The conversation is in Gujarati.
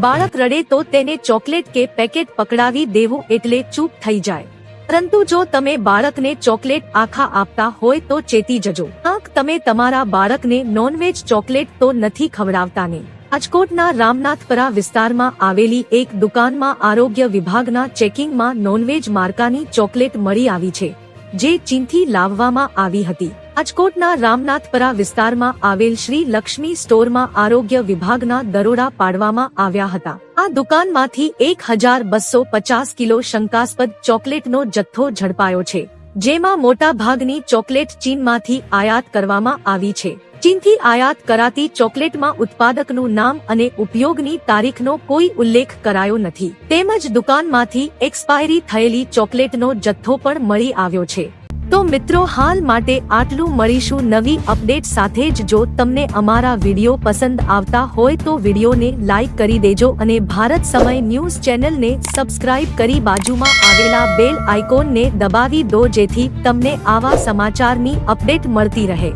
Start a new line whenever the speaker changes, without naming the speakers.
બાળક રડે તો તેને ચોકલેટ કે પેકેટ પકડાવી દેવું એટલે ચૂપ થઈ જાય, પરંતુ જો તમે બાળકને ચોકલેટ આખા આપતા હોય તો ચેતી જજો. તમે તમારા બાળકને નોનવેજ ચોકલેટ તો નથી ખવડાવતા ને? રાજકોટના રામનાથપરા વિસ્તારમાં આવેલી એક દુકાનમાં આરોગ્ય વિભાગના ચેકિંગમાં નોનવેજ માર્કાની ચોકલેટ મળી આવી છે, જે ચીનથી લાવવામાં આવી હતી. રાજકોટના રામનાથપરા વિસ્તારમાં આવેલ શ્રી લક્ષ્મી સ્ટોરમાં આરોગ્ય વિભાગના દરોડા પાડવામાં આવ્યા હતા. આ દુકાનમાંથી 1250 કિલો શંકાસ્પદ ચોકલેટનો જથ્થો ઝડપાયો છે, જેમાં મોટા ભાગની ચોકલેટ ચીનમાંથી આયાત કરવામાં આવી છે. ચીનથી આયાત કરાતી ચોકલેટમાં ઉત્પાદકનું નામ અને ઉપયોગની તારીખનો કોઈ ઉલ્લેખ કરાયો નથી, તેમજ દુકાનમાંથી એક્સપાયરી થયેલી ચોકલેટનો જથ્થો પણ મળી આવ્યો છે. તો મિત્રો, હાલ માટે આટલું. મળીશું નવી અપડેટ સાથે જ. જો તમને અમારા વિડીયો પસંદ આવતા હોય તો વિડીયોને લાઈક કરી દેજો અને ભારત સમય ન્યૂઝ ચેનલને સબસ્ક્રાઇબ કરી બાજુમાં આવેલા બેલ આઇકોનને દબાવી દો, જેથી તમને આવા સમાચારની અપડેટ મળતી રહે.